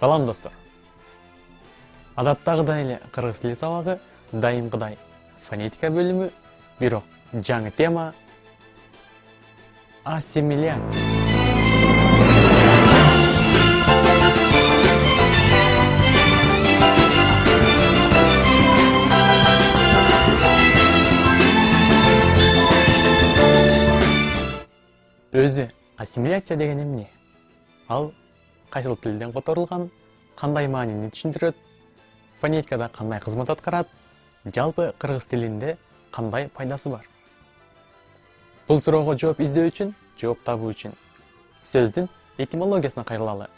Салам достор. Адаттагыдай эле кыргыз тили сабагы дайымкыдай фонетика бөлүмү, бирок жаңы тема ассимиляция. Өзү ассимиляция деген эмне? Ал кайсыл тилден которулган, кандай маанини түшүндүрөт, фонетикада кандай кызмат аткарат, жалпы кыргыз тилинде кандай пайдасы бар? Бул суроого жооп издөө үчүн, жооп табуу үчүн сөздүн этимологиясына кайрылалы.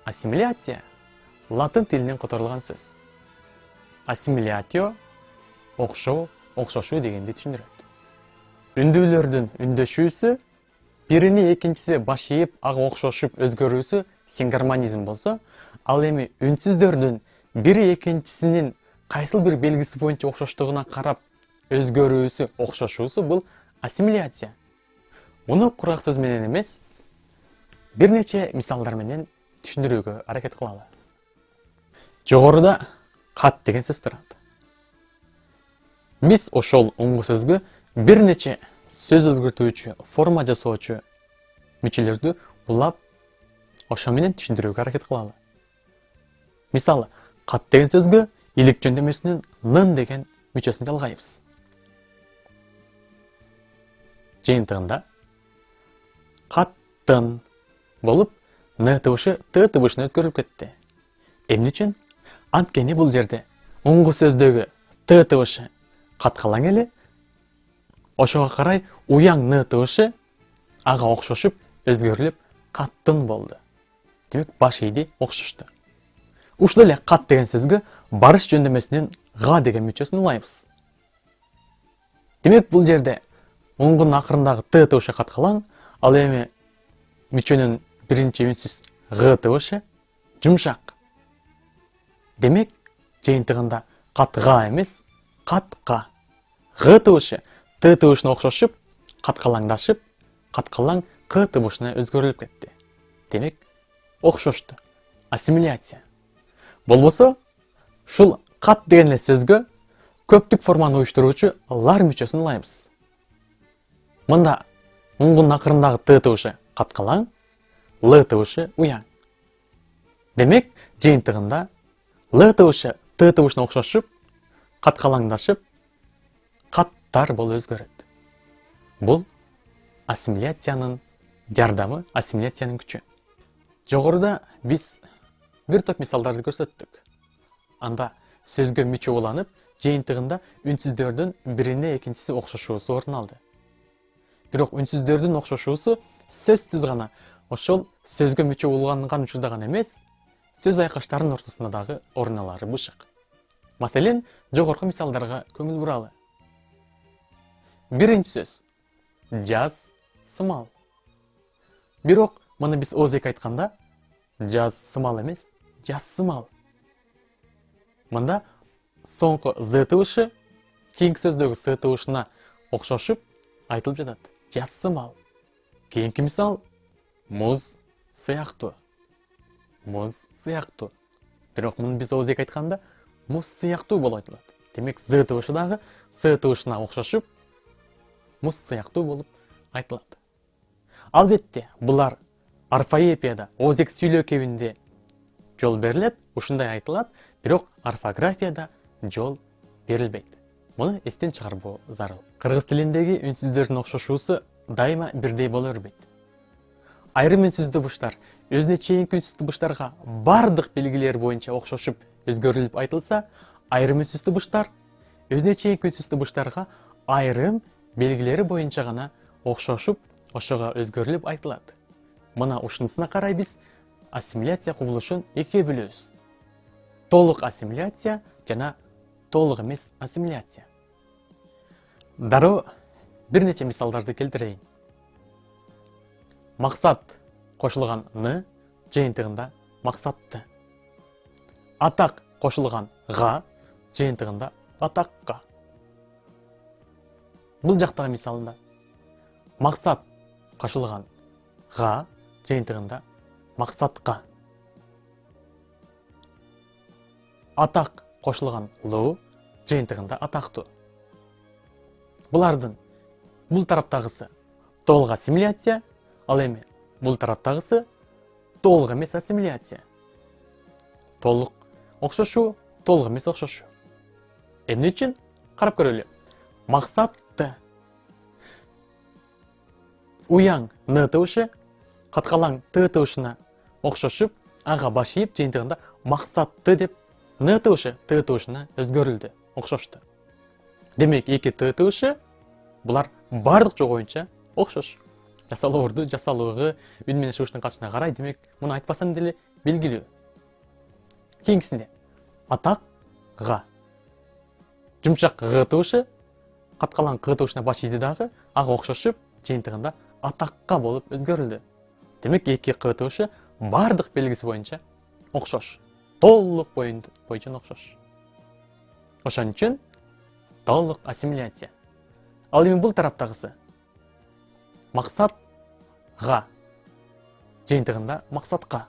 Ассимиляция латын тилинен которулган сөз. Ассимилятио окшоо, окшошуу дегенди түшүндүрөт. Үндүүлөрдүн үндөшүүсү бирини экинчиси баш ийип, ага окшошуп өзгөрүүсү сингармонизм болсо, ал эми үнсүздөрдүн бири экинчисинин кайсыл бир белгиси боюнча окшоштугуна карап өзгөрүүсү, окшошуусу бул ассимиляция. Муну кургак сөз менен эмес, бир нече мисалдар менен түшүндүрүүгө аракет кылалы. Жогоруда кат деген сөз турат. Биз ошол оңгу сөзгө бир нече сөз өзгөртүүчү, форма жасоочу мүчөлөрдү улап, ошо менен түшүндүрүүгө аракет кылалы. Мисалы, кат деген сөзгө илик жөндөмөсүнүн нын деген мүчөсүн жалгайбыз. Жыйынтыгында каттын болуп, н тыбышы т тыбышына өзгөрүлүп кетти. Эмне үчүн? Анткени бул жерде оңгу сөздөгү т тыбышы каткалаң эле, ошого карай уяң н тыбышы ага окшошуп өзгөрүлүп каттын болду. Демек баш ийди, окшошту. Ушул эле кат деген сөзгө барыш жөндөмөсүнүн га деген мүчөсүн улайбыз. Демек бул жерде оңгунун акырындагы т тыбышы каткалаң, ал эми мүчөнүн биринчи үнсүз г тыбышы жумшак. Демек жыйынтыгында катга эмес, катка. Г тыбышы т тыбышына окшошуп, каткалаңдашып, каткалаң к тыбышына өзгөрүлүп кетти. Демек окшошту. Ассимиляция. Болбосо, ушул кат деген эле сөзгө көптүк форманы уюштуруучу лар мүчөсүн улайбыз. Мында оңгунун акырындагы т тыбышы каткалаң, л тыбышы уяң. Демек жыйынтыгында л тыбышы т тыбышына окшошуп, каткалаңдашып, каттар болуп өзгөрөт. Бул ассимиляциянын жардамы, ассимиляциянын күчү. Жогоруда биз бир топ мисалдарды көрсөттүк. Анда сөзгө мүчө уланып, жыйынтыгында үнсүздөрдүн бирине экинчиси окшошуусу орун алды. Бирок үнсүздөрдүн окшошуусу сөзсүз гана ошол сөзгө мүчө уланган учурда гана эмес, сөз айкаштарынын ортосунда дагы орун алары бышык. Маселен, жогорку мисалдарга көңүл буралы. Биринчи сөз жаз, сымал. Бирок муну биз ооз-эки айтканда жаз сымал эмес, жаз сымал. Мында соңку з тыбышы кийинки сөздөгү с тыбышына окшошуп айтылып жатат. Жаз сымал. Кийинки мисал муз сыяктуу. Муз сыяктуу. Бирок муну биз ооз-эки айтканда муз сыяктуу болуп айтылат. Демек з тыбышы дагы с тыбышына окшошуп муз сыяктуу болуп айтылат. Албетте, булар орфоэпияда, ооз-эки сүйлөө кебинде жол берилет, ушундай айтылат, бирок орфографияда жол берилбейт. Муну эстен чыгарбоо зарыл. Кыргыз тилиндеги үнсүздөрдүн окшошуусу дайыма бирдей боло бербейт. Айрым үнсүз тыбыштар өзүнө чейинки үнсүз тыбыштарга бардык белгилери боюнча окшошуп өзгөрүлүп айтылса, айрым үнсүз тыбыштар өзүнө чейинки үнсүз тыбыштарга айрым белгилери боюнча гана окшошуп, ошого өзгөрүлүп айтылат. Мына ушунусуна карай биз ассимиляция кубулушун экиге бөлөбүз. Толук ассимиляция жана толук эмес ассимиляция. Дароо бир нече мисалдарды келтирейин. Максат кошулган н жыйынтыгында максатты. Атак кошулган га жыйынтыгында атакка. Бул жактагы мисалында максат кошулган га жыйынтыгында максатка. атақ қосылған лу жиынтығында атақты. Бұлардың бұл тараптағысы толық ассимиляция, ал эми бұл тараптағысы толық емес ассимиляция. Толық оқшошу, толық емес оқшошу. Эмне үчүн? Карап көрөлү. Максатты. Уяң ны тыбышы каткалаң т тыбышына окшошуп, ага башыйып жыйынтыгында максатты деп ны тыбышы т тыбышына өзгөрүлдү, окшошту. Демек, эки т тыбышы булар бардык жол боюнча окшош. Жасалуурду, жасалуугу, үн менен чыгыштын катышына карай, демек, муну айтпасам деле белгилүү. Кийинкисинде атак-га. Жумшак г тыбышы каткалаң к тыбышына башыйды дагы, ага окшошуп, жыйынтыгында атакка болуп өзгөрүлдү. Демек, эки к тыбышы бардык белгиси боюнча окшош. Толук боюнча окшош. Ошон үчүн толук ассимиляция. Ал эми бул тараптагысы максат-га жыйынтыгында максатка.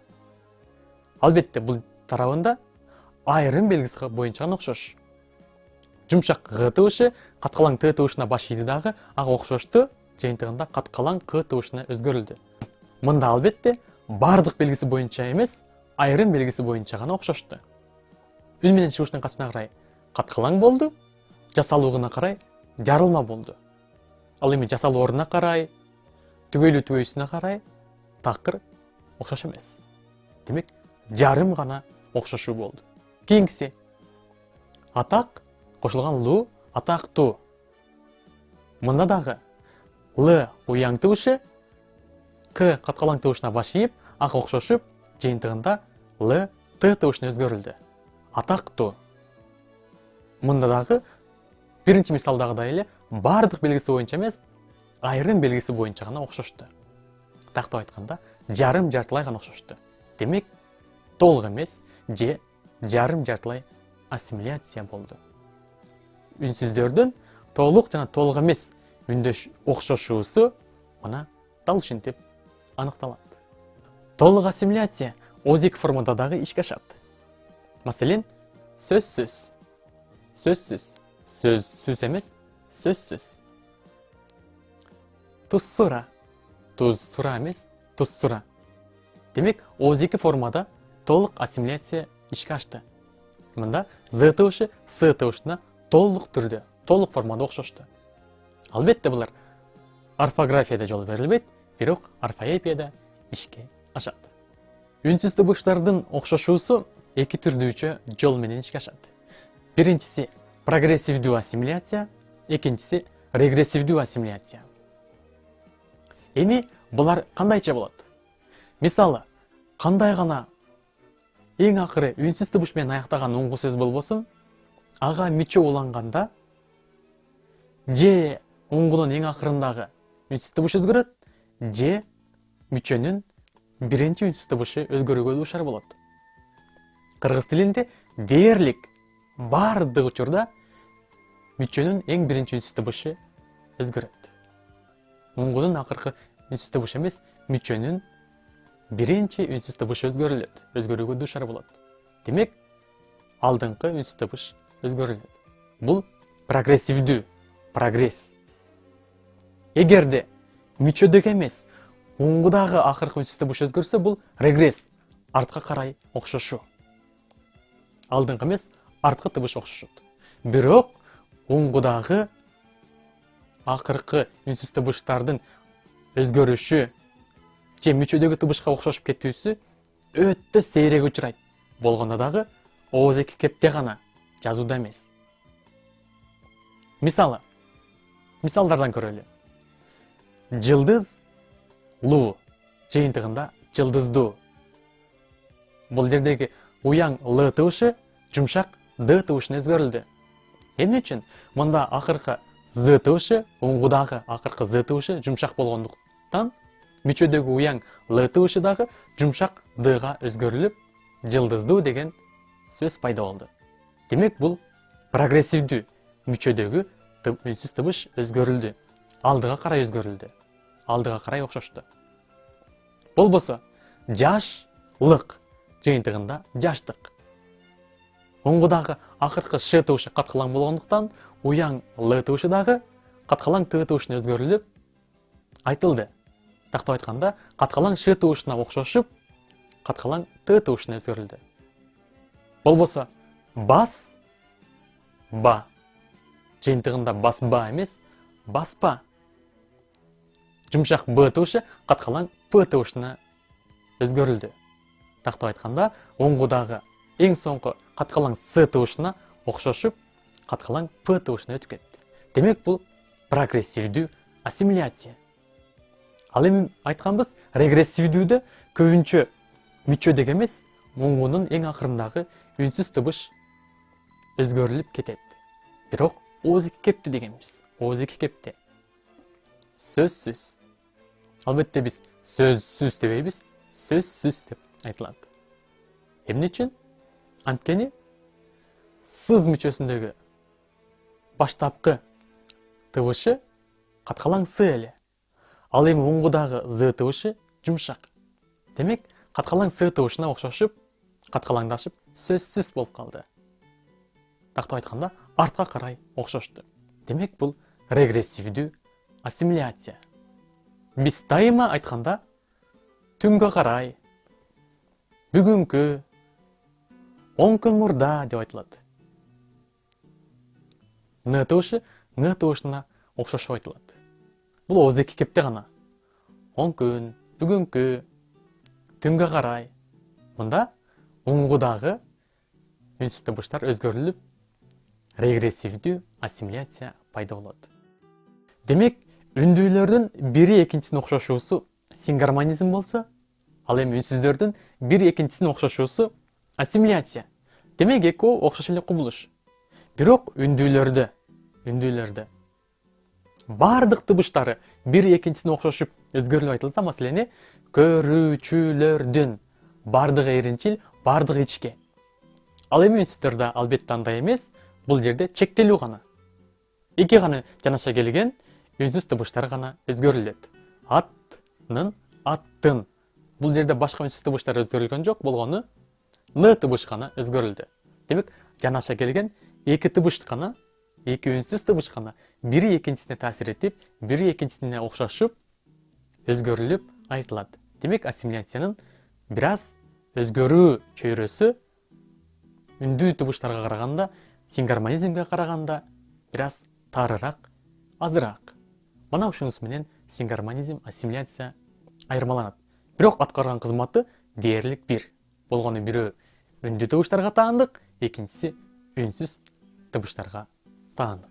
Албетте, бул тарабында айрым белгиси боюнча окшош. Жумшак г тыбышы каткалаң т тыбышына башыйды дагы, ага окшошту, жыйынтыгында каткалаң к тыбышына өзгөрүлдү. Мында албетте бардык белгиси боюнча эмес, айрым белгиси боюнча гана окшошту. Үн менен чыгыштын катышына карай каткалаң болду, жасалуугуна карай жарылма болду. Ал эми жасалууруна карай, түгөйлүү түгөйсүнө карай такыр окшош эмес. Демек, жарым гана окшошуу болду. Кийинкиси атак кошулган лу атактуу. Мында дагы л уяң тыбышы к каткалаң тыбышына башыйып, ага окшошуп, жыйынтыгында л т тыбышына өзгөрүлдү. Атактуу. Мында дагы биринчи мисалдагыдай эле бардык белгиси боюнча эмес, айрым белгиси боюнча гана окшошту. Тактап айтканда, жарым жартылай гана окшошту. Демек, толук эмес же жарым жартылай ассимиляция болду. Үнсүздөрдүн толук жана толук эмес үндөш окшошуусу мына дал ушинтип аныкталат. Толук ассимиляция өз эки формада дагы ишке ашат. Маселен, сөзсүз. Сөзсүз. Сөзсүз эмес, сөзсүз. Туссура. Туссура эмес, туссура. Демек, өз эки формада толук ассимиляция ишке ашты. Мында з тыбышы с тыбышына толук түрдө, толук формада окшошту. Албетте булар орфографияда жол берилбейт, бирок орфоэпияда ишке ашат. Үнсүз тыбыштардын окшошуусу эки түрдүүчө жол менен ишке ашат. Биринчиси прогрессивдүү ассимиляция, экинчиси регрессивдүү ассимиляция. Эми булар кандайча болот? Мисалы, кандай гана эң акыры үнсүз тыбыш менен аяктаган оңгу сөз болбосун, ага мүчө уланганда же оңгунун эң акырындагы үнсүз тыбыш өзгөрөт, же мүчөнүн биринчи үнсүз тыбышы өзгөрүүгө дуушар болот. Кыргыз тилинде дээрлик бардык учурда мүчөнүн эң биринчи үнсүз тыбышы өзгөрөт. Оңгунун акыркы үнсүз тыбышы эмес, мүчөнүн биринчи үнсүз тыбышы өзгөрүлөт, өзгөрүүгө дуушар болот. Демек, алдыңкы үнсүз тыбыш өзгөрүлөт. Бул прогрессивдүү, прогресс. Эгерде мүчөдөгү эмес, оңгудагы акыркы үнсүз тыбыш өзгөрсө, бул регресс, артка карай окшошуу. Алдыңкы эмес, арткы тыбыш окшошот. Бирок оңгудагы акыркы үнсүз тыбыштардын өзгөрүшү же мүчөдөгү тыбышка окшошуп кетүүсү өтө сейрек учурайт. Болгондо дагы ооз эки кепте гана, жазууда эмес. Мисалы, мисалдардан көрөлү. Жылдыз лу жыйынтыгында жылдыздуу. Бул жердеги уяң л тыбышы жумшак д тыбышына өзгөрүлдү. Эмне үчүн? Мында акыркы з тыбышы, оңгудагы акыркы з тыбышы жумшак болгондуктан, мүчөдөгү уяң л тыбышы дагы жумшак дга өзгөрүлүп, жылдыздуу деген сөз пайда болду. Демек, бул прогрессивдүү, мүчөдөгү үнсүз тыбыш өзгөрүлдү. Алдыга карай өзгөрүлдү. Алдыга карай окшошту. Болбосо, жашлык жыйынтыгында жаштык. оңғыдағы ақырқы ш туышы қатқалаң болғандықтан, уяң л туышы дағы қатқалаң т туышына өзгеріліп айтылды. Тақтап айтқанда, қатқалаң ш туышына оқшашып, қатқалаң т туышына өзгерілді. Бұл болса, бас, ба. Жиынтығында бас ба емес, баспа. Жұмшақ б туышы қатқалаң п туышына өзгерілді. Тақтап айтқанда, оңғыдағы ең соңғы қатқалаң с туышына оқшашып, қатқалаң п туышына өтіп кетті. Демек, бұл прогрессивдүү ассимиляция. Ал эми айтканбыз, регрессивдүүдө көбүнчө мүчөдө эмес, оңгунун эң акырындагы үнсүз табыш өзгөрүлүп кетет. Бирок ооз эки кепти дегенбиз. Ооз эки кепти. Сөзсүз. Албетте биз сөзсүз дебейбиз, сөзсүз деп айтылат. Эмне үчүн? Анткени сыз мүчөсүндөгү баштапкы табышы каткалаң сы эле. Ал эми оңгудагы з табышы жумшак. Демек, каткалаң сы табышына окшошуп, каткалаңдашып, сөзсүз болуп калды. Тактап айтканда, артка карай окшошту. Демек, бул регрессивдүү ассимиляция. Биз дайыма айтканда, түнгө карай, бүгүнкү, 10 күн мурда деп айтылат. Н табышы ң табышына окшошуп айтылат. Бул ооз эки кепте гана. 10 күн, бүгүнкү, түнгө карай. Мында оңгудагы үнсүз табыштар өзгөрүлүп, регрессивдүү ассимиляция пайда болот. Демек, үндүүлөрдүн бири экинчисине окшошуусу сингармонизм болсо, ал эми үнсүздөрдүн бири экинчисине окшошуусу ассимиляция. Демек, экөө окшош эле кубулуш. Бирок үндүүлөрдө бардык табыштары бири экинчисине окшошуп өзгөрүлүп айтылса, маселени көрүүчүлөрдүн бардыгы эринчил, бардыгы ичке. Ал эми үнсүздөрдө албетте андай эмес, бул жерде чектелүү гана. Эки гана жанаша келген үнсүз табыштар гана өзгөрүлөт. Аттын, аттын. Бул жерде башка үнсүз табыштар өзгөрүлгөн жок, болгону н табыш гана өзгөрүлдү. Демек, жанаша келген эки табыш гана, эки үнсүз табыш гана бири экинчисине таасир этип, бири экинчисине окшошуп, өзгөрүлүп айтылат. Демек, ассимиляциянын бир аз өзгөрүү чөйрөсү үндүү табыштарга караганда, сингармонизмге караганда бир аз тарыраак, азыраак. Мына ушунус менен сингармонизм, ассимиляция айырмаланат. Бирок аткарган кызматы дээрлик бир. Болгону бирөө үндүү табыштарга таандык, экинчиси үнсүз табыштарга таандык.